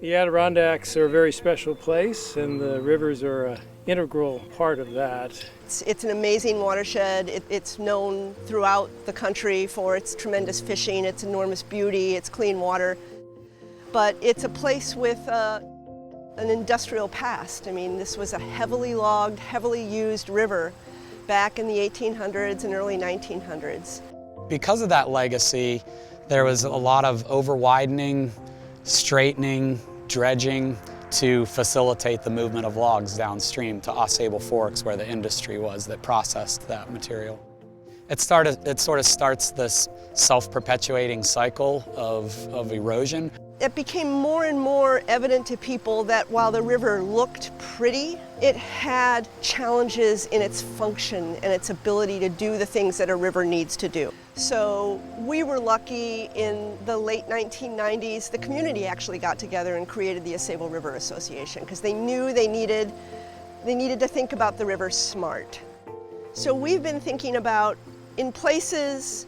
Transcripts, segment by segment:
The Adirondacks are a very special place, and the rivers are an integral part of that. It's an amazing watershed. It's known throughout the country for its tremendous fishing, its enormous beauty, its clean water. But it's a place with an industrial past. I mean, this was a heavily logged, heavily used river back in the 1800s and early 1900s. Because of that legacy, there was a lot of over-widening, straightening, dredging to facilitate the movement of logs downstream to Ausable Forks, where the industry was that processed that material. It sort of starts this self-perpetuating cycle of erosion. It became more and more evident to people that while the river looked pretty, it had challenges in its function and its ability to do the things that a river needs to do. So we were lucky in the late 1990s, the community actually got together and created the Ausable River Association because they knew they needed to think about the river smart. So we've been thinking about, in places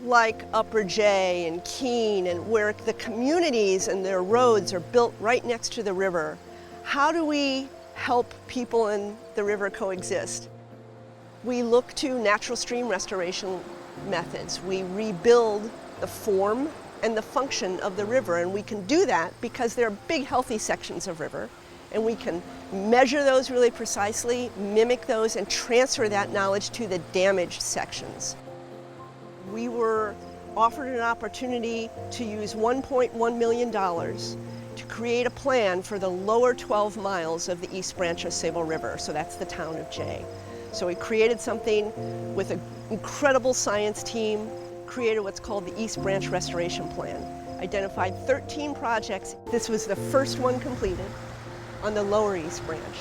like Upper J and Keene, and where the communities and their roads are built right next to the river, how do we help people and the river coexist? We look to natural stream restoration methods. We rebuild the form and the function of the river, and we can do that because there are big healthy sections of river, and we can measure those really precisely, mimic those, and transfer that knowledge to the damaged sections. We were offered an opportunity to use $1.1 million to create a plan for the lower 12 miles of the East Branch of Ausable River, so that's the town of Jay. So we created something with an incredible science team, created what's called the East Branch Restoration Plan, identified 13 projects. This was the first one completed on the lower East Branch.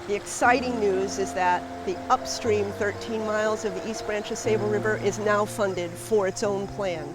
The exciting news is that the upstream 13 miles of the East Branch of Ausable River is now funded for its own plan.